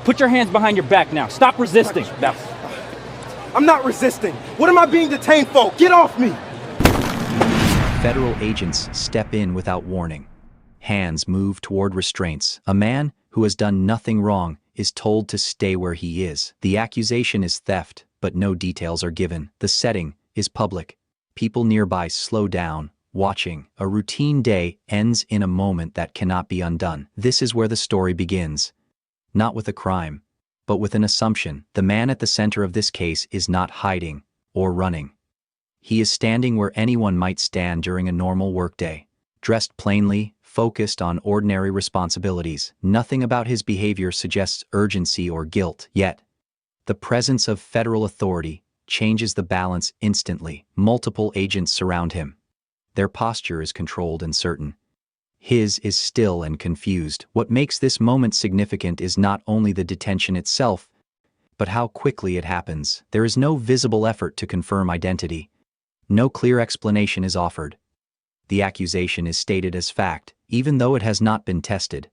Put your hands behind your back now. Stop resisting. Now. I'm not resisting. What am I being detained for? Get off me! Federal agents step in without warning. Hands move toward restraints. A man who has done nothing wrong is told to stay where he is. The accusation is theft, but no details are given. The setting is public. People nearby slow down, watching. A routine day ends in a moment that cannot be undone. This is where the story begins. Not with a crime, but with an assumption. The man at the center of this case is not hiding or running. He is standing where anyone might stand during a normal workday, dressed plainly, focused on ordinary responsibilities. Nothing about his behavior suggests urgency or guilt, yet the presence of federal authority changes the balance instantly. Multiple agents surround him. Their posture is controlled and certain. His is still and confused. What makes this moment significant is not only the detention itself, but how quickly it happens. There is no visible effort to confirm identity. No clear explanation is offered. The accusation is stated as fact, even though it has not been tested.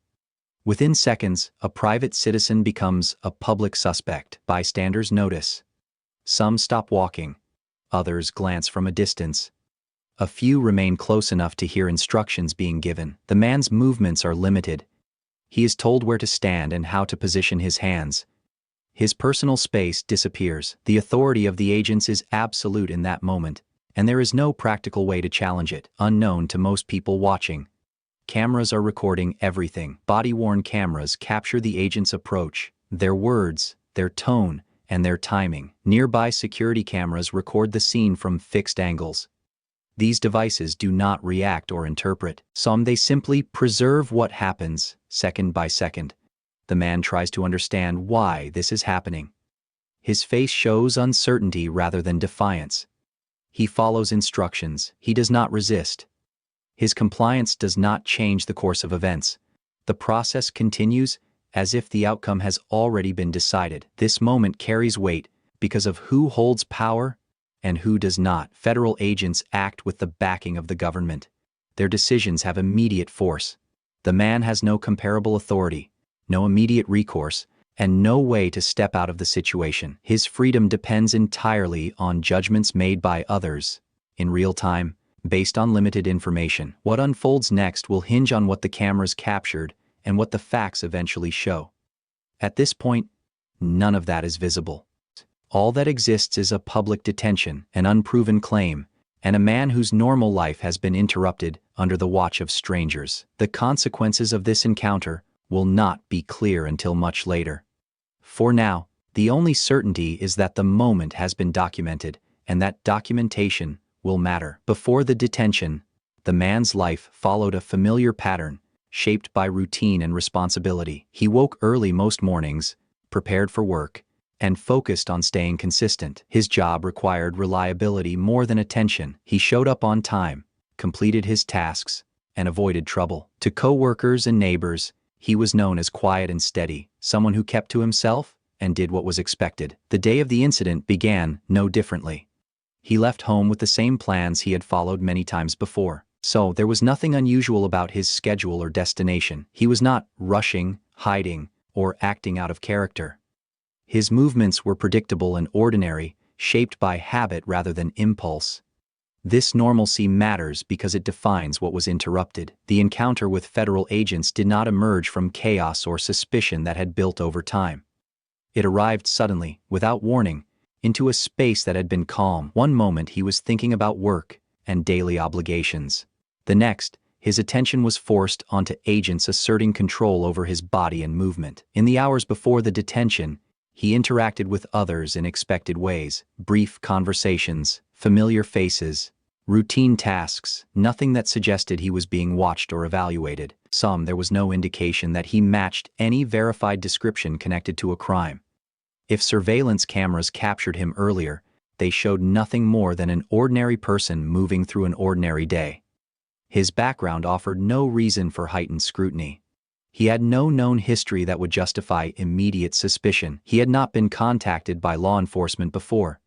Within seconds, a private citizen becomes a public suspect. Bystanders notice. Some stop walking. Others glance from a distance. A few remain close enough to hear instructions being given. The man's movements are limited. He is told where to stand and how to position his hands. His personal space disappears. The authority of the agents is absolute in that moment, and there is no practical way to challenge it. Unknown to most people watching. Cameras are recording everything. Body-worn cameras capture the agent's approach, their words, their tone, and their timing. Nearby security cameras record the scene from fixed angles. These devices do not react or interpret. They simply preserve what happens, second by second. The man tries to understand why this is happening. His face shows uncertainty rather than defiance. He follows instructions. He does not resist. His compliance does not change the course of events. The process continues as if the outcome has already been decided. This moment carries weight because of who holds power and who does not. Federal agents act with the backing of the government. Their decisions have immediate force. The man has no comparable authority, no immediate recourse, and no way to step out of the situation. His freedom depends entirely on judgments made by others, in real time, based on limited information. What unfolds next will hinge on what the cameras captured and what the facts eventually show. At this point, none of that is visible. All that exists is a public detention, an unproven claim, and a man whose normal life has been interrupted under the watch of strangers. The consequences of this encounter will not be clear until much later. For now, the only certainty is that the moment has been documented, and that documentation will matter. Before the detention, the man's life followed a familiar pattern, shaped by routine and responsibility. He woke early most mornings, prepared for work, and focused on staying consistent. His job required reliability more than attention. He showed up on time, completed his tasks, and avoided trouble. To co-workers and neighbors, he was known as quiet and steady, someone who kept to himself and did what was expected. The day of the incident began no differently. He left home with the same plans he had followed many times before. So there was nothing unusual about his schedule or destination. He was not rushing, hiding, or acting out of character. His movements were predictable and ordinary, shaped by habit rather than impulse. This normalcy matters because it defines what was interrupted. The encounter with federal agents did not emerge from chaos or suspicion that had built over time. It arrived suddenly, without warning, into a space that had been calm. One moment he was thinking about work and daily obligations. The next, his attention was forced onto agents asserting control over his body and movement. In the hours before the detention, he interacted with others in expected ways. Brief conversations, familiar faces, routine tasks, nothing that suggested he was being watched or evaluated. There was no indication that he matched any verified description connected to a crime. If surveillance cameras captured him earlier, they showed nothing more than an ordinary person moving through an ordinary day. His background offered no reason for heightened scrutiny. He had no known history that would justify immediate suspicion. He had not been contacted by law enforcement before.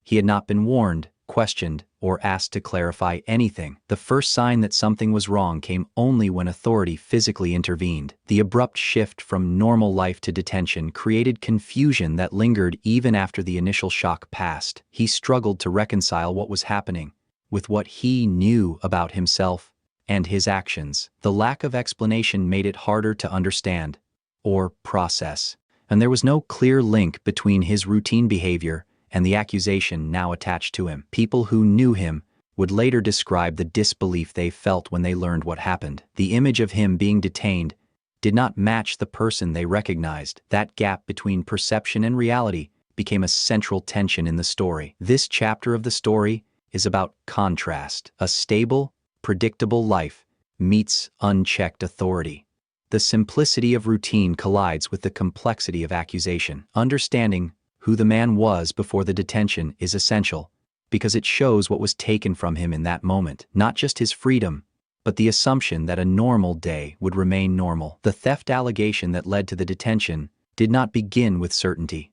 He had not been warned, questioned, or asked to clarify anything. The first sign that something was wrong came only when authority physically intervened. The abrupt shift from normal life to detention created confusion that lingered even after the initial shock passed. He struggled to reconcile what was happening with what he knew about himself and his actions. The lack of explanation made it harder to understand or process, and there was no clear link between his routine behavior and the accusation now attached to him. People who knew him would later describe the disbelief they felt when they learned what happened. The image of him being detained did not match the person they recognized. That gap between perception and reality became a central tension in the story. This chapter of the story is about contrast. A stable, predictable life meets unchecked authority. The simplicity of routine collides with the complexity of accusation. Understanding who the man was before the detention is essential, because it shows what was taken from him in that moment, not just his freedom, but the assumption that a normal day would remain normal. The theft allegation that led to the detention did not begin with certainty.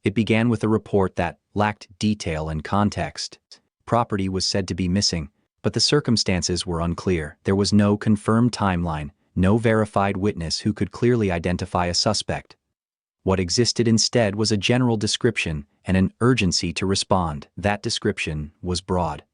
It began with a report that lacked detail and context. Property was said to be missing, but the circumstances were unclear. There was no confirmed timeline, no verified witness who could clearly identify a suspect. What existed instead was a general description and an urgency to respond. That description was broad.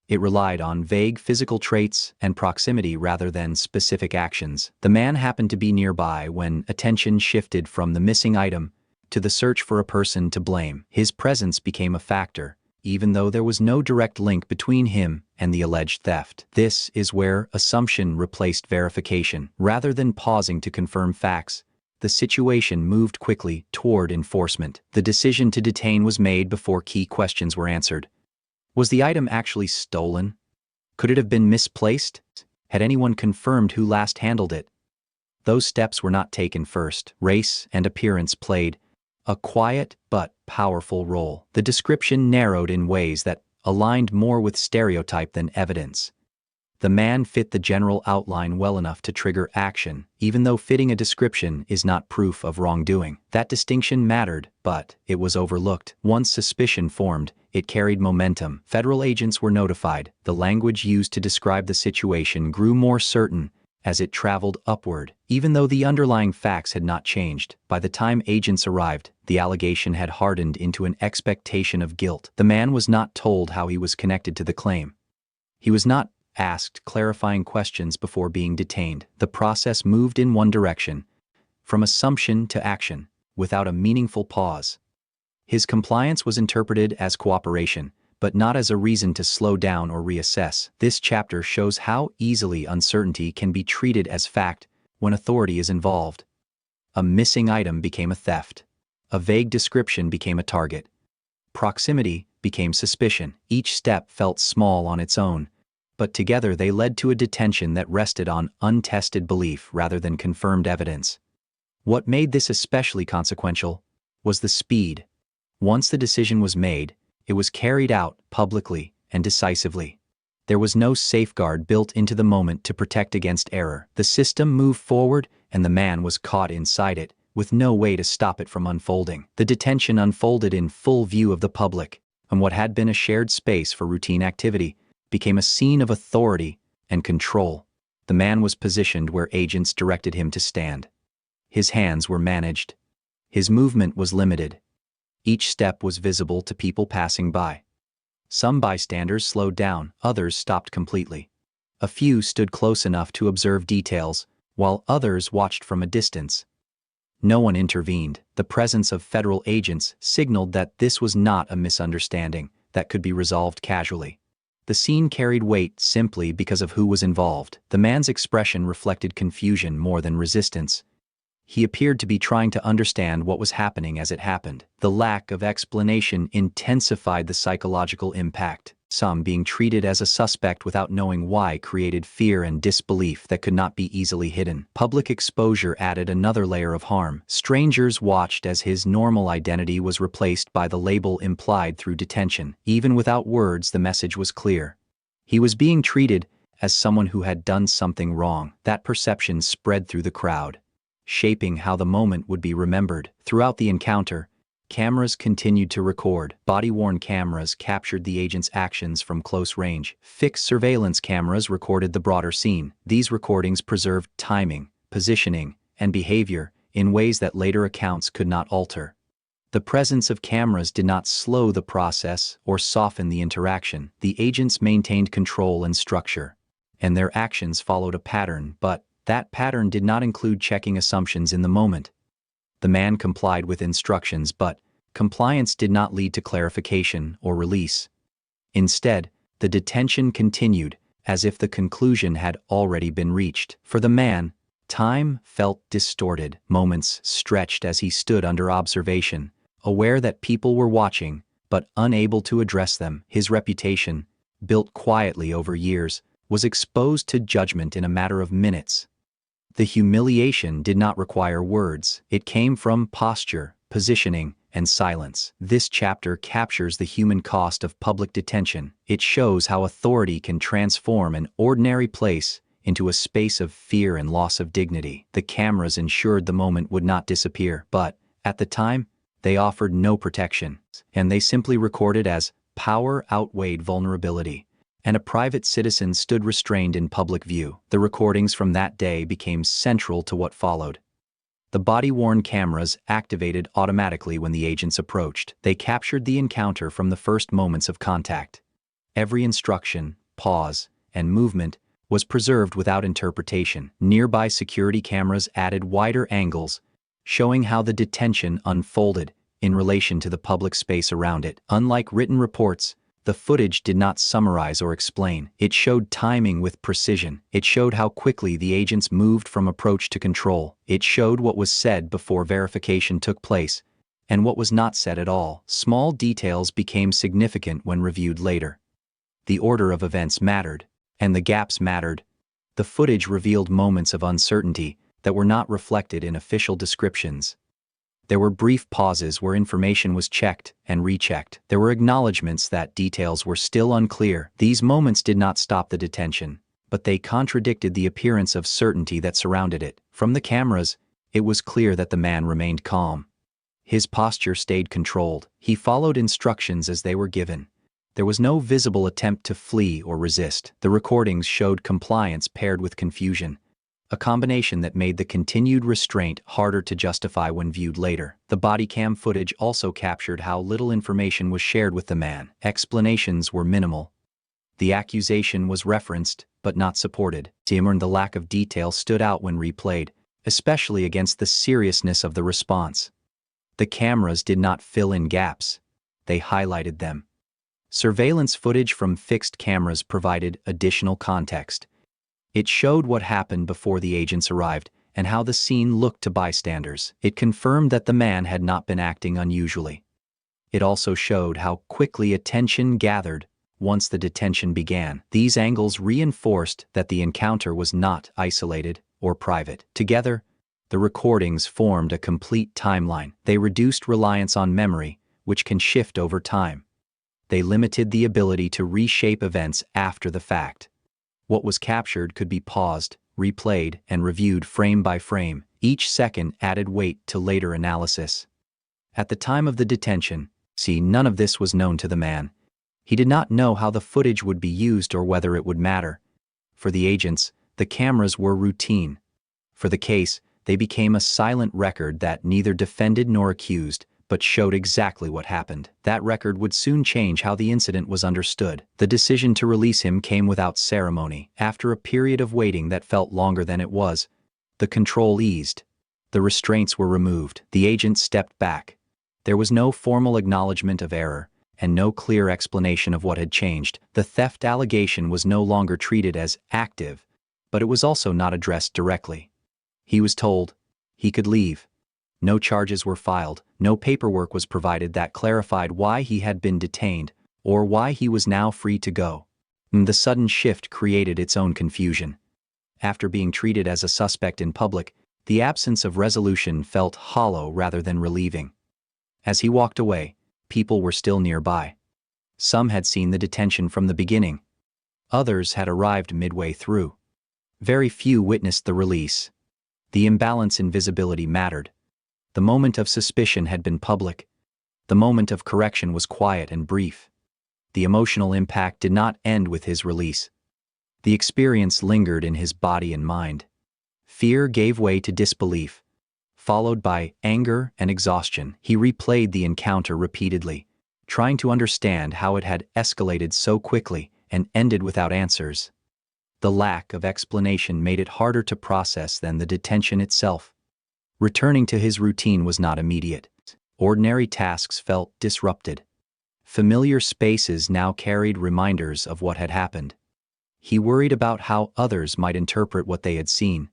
It relied on vague physical traits and proximity rather than specific actions. The man happened to be nearby when attention shifted from the missing item to the search for a person to blame. His presence became a factor, even though there was no direct link between him and the alleged theft. This is where assumption replaced verification. Rather than pausing to confirm facts, the situation moved quickly toward enforcement. The decision to detain was made before key questions were answered. Was the item actually stolen? Could it have been misplaced? Had anyone confirmed who last handled it? Those steps were not taken first. Race and appearance played a quiet but powerful role. The description narrowed in ways that aligned more with stereotype than evidence. The man fit the general outline well enough to trigger action, even though fitting a description is not proof of wrongdoing. That distinction mattered, but it was overlooked. Once suspicion formed, it carried momentum. Federal agents were notified. The language used to describe the situation grew more certain as it traveled upward. Even though the underlying facts had not changed, by the time agents arrived, the allegation had hardened into an expectation of guilt. The man was not told how he was connected to the claim. He was not asked clarifying questions before being detained. The process moved in one direction, from assumption to action, without a meaningful pause. His compliance was interpreted as cooperation, but not as a reason to slow down or reassess. This chapter shows how easily uncertainty can be treated as fact when authority is involved. A missing item became a theft. A vague description became a target. Proximity became suspicion. Each step felt small on its own, but together they led to a detention that rested on untested belief rather than confirmed evidence. What made this especially consequential was the speed. Once the decision was made, it was carried out publicly and decisively. There was no safeguard built into the moment to protect against error. The system moved forward, and the man was caught inside it, with no way to stop it from unfolding. The detention unfolded in full view of the public, and what had been a shared space for routine activity became a scene of authority and control. The man was positioned where agents directed him to stand. His hands were managed. His movement was limited. Each step was visible to people passing by. Some bystanders slowed down, others stopped completely. A few stood close enough to observe details, while others watched from a distance. No one intervened. The presence of federal agents signaled that this was not a misunderstanding that could be resolved casually. The scene carried weight simply because of who was involved. The man's expression reflected confusion more than resistance. He appeared to be trying to understand what was happening as it happened. The lack of explanation intensified the psychological impact. Some being treated as a suspect without knowing why created fear and disbelief that could not be easily hidden. Public exposure added another layer of harm. Strangers watched as his normal identity was replaced by the label implied through detention. Even without words, the message was clear. He was being treated as someone who had done something wrong. That perception spread through the crowd, shaping how the moment would be remembered. Throughout the encounter, Cameras continued to record. Body-worn cameras captured the agent's actions from close range. Fixed surveillance cameras recorded the broader scene. These recordings preserved timing, positioning, and behavior in ways that later accounts could not alter. The presence of cameras did not slow the process or soften the interaction. The agents maintained control and structure, and their actions followed a pattern, but that pattern did not include checking assumptions in the moment. The man complied with instructions, but compliance did not lead to clarification or release. Instead, the detention continued, as if the conclusion had already been reached. For the man, time felt distorted. Moments stretched as he stood under observation, aware that people were watching, but unable to address them. His reputation, built quietly over years, was exposed to judgment in a matter of minutes. The humiliation did not require words. It came from posture, positioning, and silence. This chapter captures the human cost of public detention. It shows how authority can transform an ordinary place into a space of fear and loss of dignity. The cameras ensured the moment would not disappear, but, at the time, they offered no protection, and they simply recorded as power outweighed vulnerability, and a private citizen stood restrained in public view. The recordings from that day became central to what followed. The body-worn cameras activated automatically when the agents approached. They captured the encounter from the first moments of contact. Every instruction, pause, and movement was preserved without interpretation. Nearby security cameras added wider angles, showing how the detention unfolded in relation to the public space around it. Unlike written reports, the footage did not summarize or explain. It showed timing with precision. It showed how quickly the agents moved from approach to control. It showed what was said before verification took place, and what was not said at all. Small details became significant when reviewed later. The order of events mattered, and the gaps mattered. The footage revealed moments of uncertainty that were not reflected in official descriptions. There were brief pauses where information was checked and rechecked. There were acknowledgments that details were still unclear. These moments did not stop the detention, but they contradicted the appearance of certainty that surrounded it. From the cameras, it was clear that the man remained calm. His posture stayed controlled. He followed instructions as they were given. There was no visible attempt to flee or resist. The recordings showed compliance paired with confusion, a combination that made the continued restraint harder to justify when viewed later. The Bodycam footage also captured how little information was shared with the man. Explanations were minimal. The accusation was referenced, but not supported. The lack of detail stood out when replayed, especially against the seriousness of the response. The cameras did not fill in gaps. They highlighted them. Surveillance footage from fixed cameras provided additional context. It showed what happened before the agents arrived and how the scene looked to bystanders. It confirmed that the man had not been acting unusually. It also showed how quickly attention gathered once the detention began. These angles reinforced that the encounter was not isolated or private. Together, the recordings formed a complete timeline. They reduced reliance on memory, which can shift over time. They limited the ability to reshape events after the fact. What was captured could be paused, replayed, and reviewed frame by frame. Each second added weight to later analysis. At the time of the detention, none of this was known to the man. He did not know how the footage would be used or whether it would matter. For the agents, the cameras were routine. For the case, they became a silent record that neither defended nor accused, but showed exactly what happened. That record would soon change how the incident was understood. The decision to release him came without ceremony. After a period of waiting that felt longer than it was, the control eased. The restraints were removed. The agent stepped back. There was no formal acknowledgement of error, and no clear explanation of what had changed. The theft allegation was no longer treated as active, but it was also not addressed directly. He was told he could leave. No charges were filed, no paperwork was provided that clarified why he had been detained, or why he was now free to go. The sudden shift created its own confusion. After being treated as a suspect in public, the absence of resolution felt hollow rather than relieving. As he walked away, people were still nearby. Some had seen the detention from the beginning. Others had arrived midway through. Very few witnessed the release. The imbalance in visibility mattered. The moment of suspicion had been public, The moment of correction was quiet and brief. The emotional impact did not end with his release. The experience lingered in his body and mind. Fear gave way to disbelief, followed by anger and exhaustion. He replayed the encounter repeatedly, trying to understand how it had escalated so quickly and ended without answers. The lack of explanation made it harder to process than the detention itself. Returning to his routine was not immediate. Ordinary tasks felt disrupted. Familiar spaces now carried reminders of what had happened. He worried about how others might interpret what they had seen.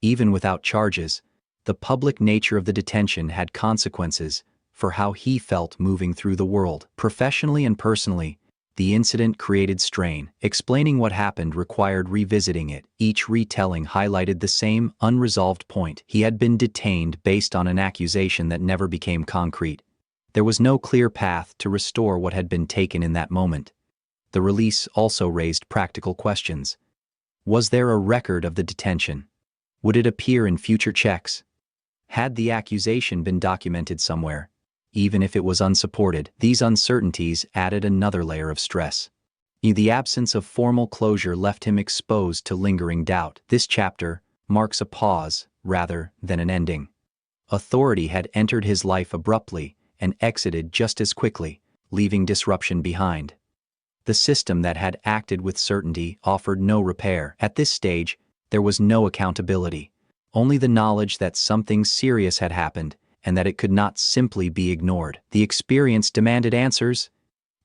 Even without charges, the public nature of the detention had consequences for how he felt moving through the world. Professionally and personally, the incident created strain. Explaining what happened required revisiting it. Each retelling highlighted the same unresolved point. He had been detained based on an accusation that never became concrete. There was no clear path to restore what had been taken in that moment. The release also raised practical questions. Was there a record of the detention? Would it appear in future checks? Had the accusation been documented somewhere? Even if it was unsupported, these uncertainties added another layer of stress. The absence of formal closure left him exposed to lingering doubt. This chapter marks a pause rather than an ending. Authority had entered his life abruptly and exited just as quickly, leaving disruption behind. The system that had acted with certainty offered no repair. At this stage, there was no accountability, only the knowledge that something serious had happened and that it could not simply be ignored. The experience demanded answers,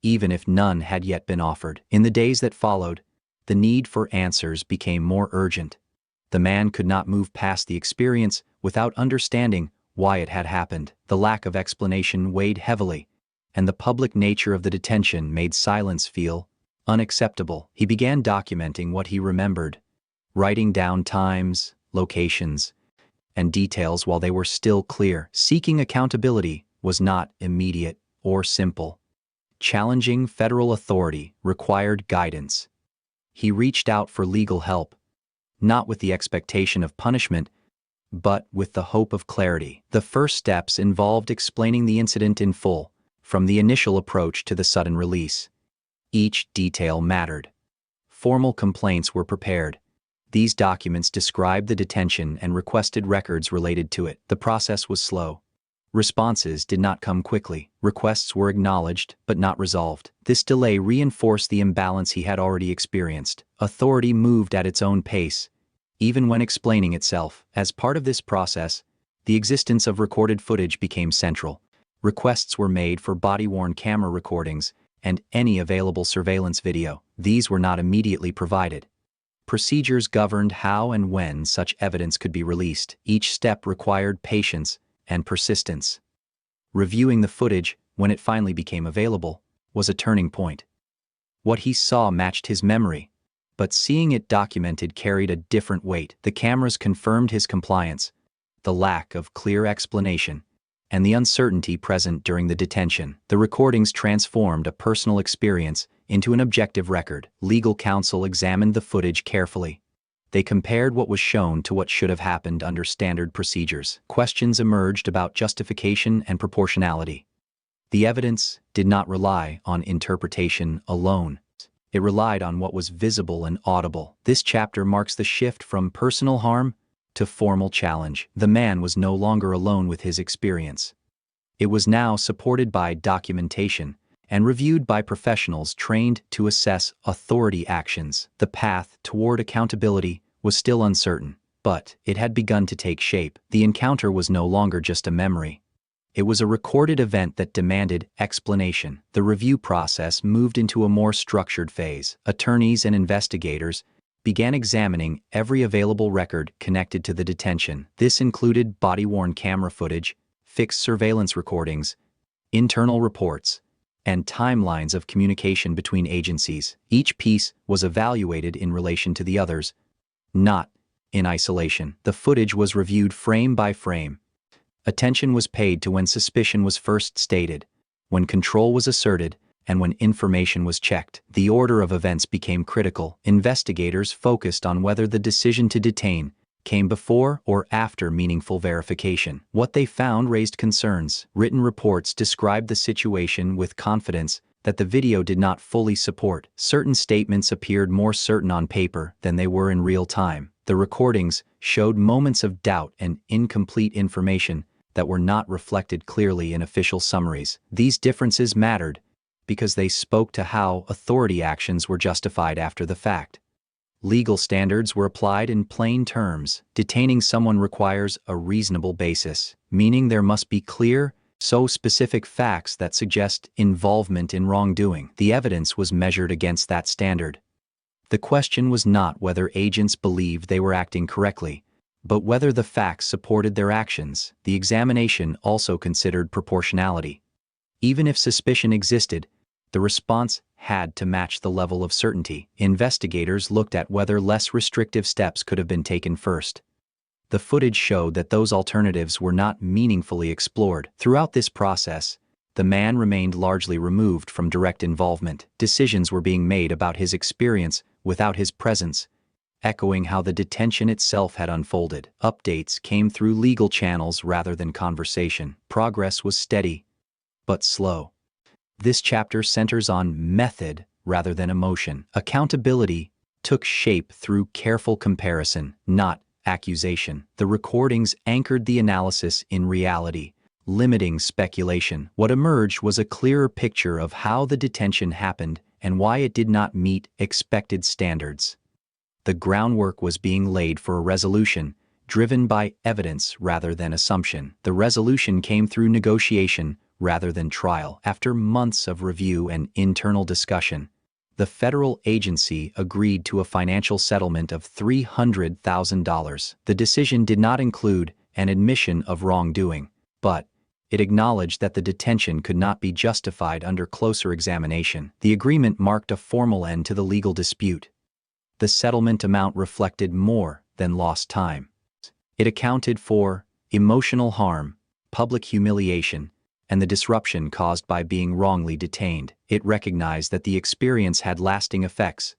even if none had yet been offered. In the days that followed, the need for answers became more urgent. The man could not move past the experience without understanding why it had happened. The lack of explanation weighed heavily, and the public nature of the detention made silence feel unacceptable. He began documenting what he remembered, writing down times, locations, and details while they were still clear. Seeking accountability was not immediate or simple. Challenging federal authority required guidance. He reached out for legal help, not with the expectation of punishment, but with the hope of clarity. The first steps involved explaining the incident in full, from the initial approach to the sudden release. Each detail mattered. Formal complaints were prepared. These documents described the detention and requested records related to it. The process was slow. Responses did not come quickly. Requests were acknowledged, but not resolved. This delay reinforced the imbalance he had already experienced. Authority moved at its own pace, even when explaining itself. As part of this process, the existence of recorded footage became central. Requests were made for body-worn camera recordings and any available surveillance video. These were not immediately provided. Procedures governed how and when such evidence could be released. Each step required patience and persistence. Reviewing the footage, when it finally became available, was a turning point. What he saw matched his memory, but seeing it documented carried a different weight. The cameras confirmed his compliance, the lack of clear explanation, and the uncertainty present during the detention. The recordings transformed a personal experience into an objective record. Legal counsel examined the footage carefully. They compared what was shown to what should have happened under standard procedures. Questions emerged about justification and proportionality. The evidence did not rely on interpretation alone. It relied on what was visible and audible. This chapter marks the shift from personal harm to formal challenge. The man was no longer alone with his experience. It was now supported by documentation and reviewed by professionals trained to assess authority actions. The path toward accountability was still uncertain, but it had begun to take shape. The encounter was no longer just a memory. It was a recorded event that demanded explanation. The review process moved into a more structured phase. Attorneys and investigators began examining every available record connected to the detention. This included body-worn camera footage, fixed surveillance recordings, internal reports, and timelines of communication between agencies. Each piece was evaluated in relation to the others, not in isolation. The footage was reviewed frame by frame. Attention was paid to when suspicion was first stated, when control was asserted, and when information was checked. The order of events became critical. Investigators focused on whether the decision to detain came before or after meaningful verification. What they found raised concerns. Written reports described the situation with confidence that the video did not fully support. Certain statements appeared more certain on paper than they were in real time. The recordings showed moments of doubt and incomplete information that were not reflected clearly in official summaries. These differences mattered because they spoke to how authority actions were justified after the fact. Legal standards were applied in plain terms. Detaining someone requires a reasonable basis, meaning there must be clear, specific facts that suggest involvement in wrongdoing. The evidence was measured against that standard. The question was not whether agents believed they were acting correctly, but whether the facts supported their actions. The examination also considered proportionality. Even if suspicion existed, the response had to match the level of certainty. Investigators looked at whether less restrictive steps could have been taken first. The footage showed that those alternatives were not meaningfully explored. Throughout this process, the man remained largely removed from direct involvement. Decisions were being made about his experience without his presence, echoing how the detention itself had unfolded. Updates came through legal channels rather than conversation. Progress was steady, but slow. This chapter centers on method rather than emotion. Accountability took shape through careful comparison, not accusation. The recordings anchored the analysis in reality, limiting speculation. What emerged was a clearer picture of how the detention happened and why it did not meet expected standards. The groundwork was being laid for a resolution, driven by evidence rather than assumption. The resolution came through negotiation rather than trial. After months of review and internal discussion, the federal agency agreed to a financial settlement of $300,000. The decision did not include an admission of wrongdoing, but it acknowledged that the detention could not be justified under closer examination. The agreement marked a formal end to the legal dispute. The settlement amount reflected more than lost time. It accounted for emotional harm, public humiliation, and the disruption caused by being wrongly detained. It recognized that the experience had lasting effects,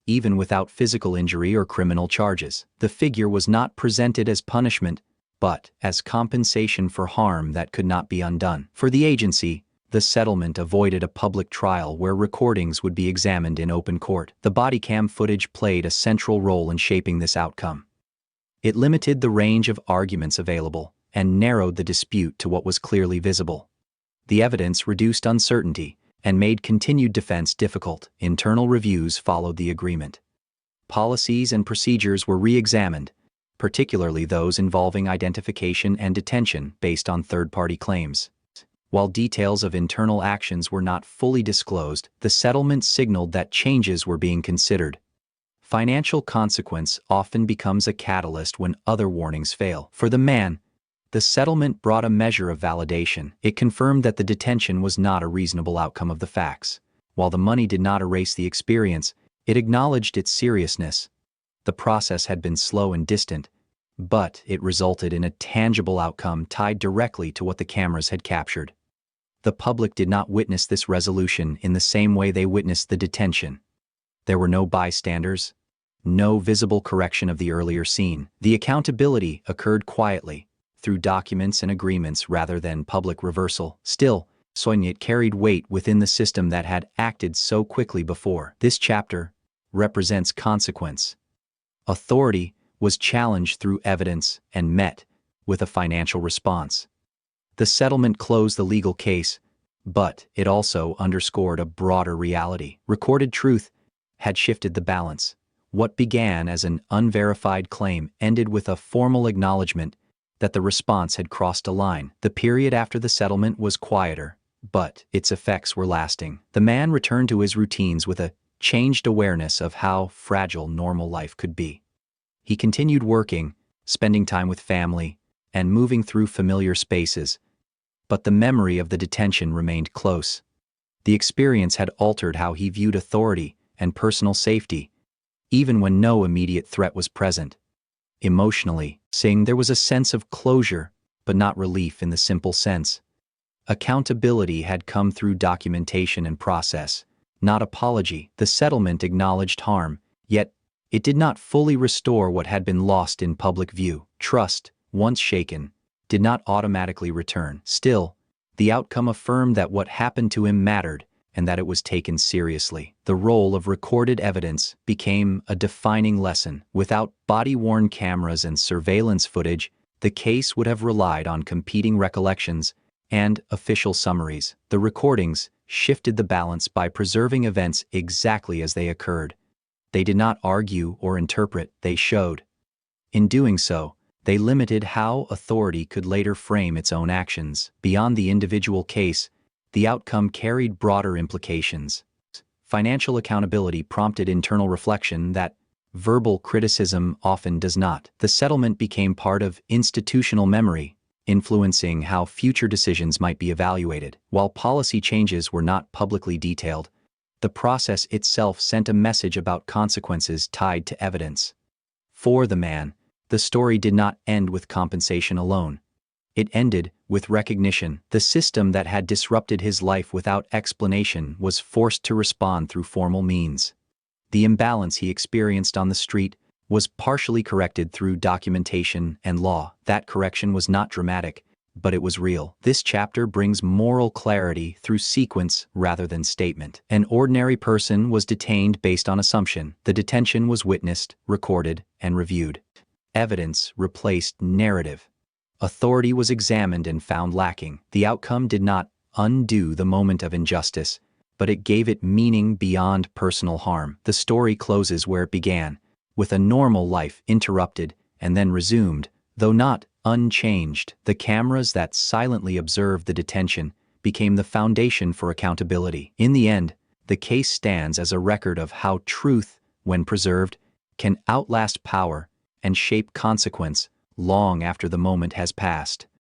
even without physical injury or criminal charges. The figure was not presented as punishment, but as compensation for harm that could not be undone. For the agency, the settlement avoided a public trial where recordings would be examined in open court. The Bodycam footage played a central role in shaping this outcome. It limited the range of arguments available and narrowed the dispute to what was clearly visible. The evidence reduced uncertainty and made continued defense difficult. Internal reviews followed the agreement. Policies and procedures were re-examined, particularly those involving identification and detention based on third-party claims. While details of internal actions were not fully disclosed, the settlement signaled that changes were being considered. Financial consequence often becomes a catalyst when other warnings fail. For the man, the settlement brought a measure of validation. It confirmed that the detention was not a reasonable outcome of the facts. While the money did not erase the experience, it acknowledged its seriousness. The process had been slow and distant, but it resulted in a tangible outcome tied directly to what the cameras had captured. The public did not witness this resolution in the same way they witnessed the detention. There were no bystanders, no visible correction of the earlier scene. The accountability occurred quietly, through documents and agreements rather than public reversal. Still, it carried weight within the system that had acted so quickly before. This chapter represents consequence. Authority was challenged through evidence and met with a financial response. The settlement closed the legal case, but it also underscored a broader reality. Recorded truth had shifted the balance. What began as an unverified claim ended with a formal acknowledgement that the response had crossed a line. The period after the settlement was quieter, but its effects were lasting. The man returned to his routines with a changed awareness of how fragile normal life could be. He continued working, spending time with family, and moving through familiar spaces, but the memory of the detention remained close. The experience had altered how he viewed authority and personal safety, even when no immediate threat was present. Emotionally, there was a sense of closure, but not relief in the simple sense. Accountability had come through documentation and process, not apology. The settlement acknowledged harm, yet it did not fully restore what had been lost in public view. Trust, once shaken, did not automatically return. Still, the outcome affirmed that what happened to him mattered and that it was taken seriously. The role of recorded evidence became a defining lesson. Without body-worn cameras and surveillance footage, the case would have relied on competing recollections and official summaries. The recordings shifted the balance by preserving events exactly as they occurred. They did not argue or interpret, they showed. In doing so, they limited how authority could later frame its own actions. Beyond the individual case, the outcome carried broader implications. Financial accountability prompted internal reflection that verbal criticism often does not. The settlement became part of institutional memory, influencing how future decisions might be evaluated. While policy changes were not publicly detailed, the process itself sent a message about consequences tied to evidence. For the man, the story did not end with compensation alone. It ended with recognition. The system that had disrupted his life without explanation was forced to respond through formal means. The imbalance he experienced on the street was partially corrected through documentation and law. That correction was not dramatic, but it was real. This chapter brings moral clarity through sequence rather than statement. An ordinary person was detained based on assumption. The detention was witnessed, recorded, and reviewed. Evidence replaced narrative. Authority was examined and found lacking. The outcome did not undo the moment of injustice, but it gave it meaning beyond personal harm. The story closes where it began, with a normal life interrupted and then resumed, though not unchanged. The cameras that silently observed the detention became the foundation for accountability. In the end, the case stands as a record of how truth, when preserved, can outlast power and shape consequence long after the moment has passed.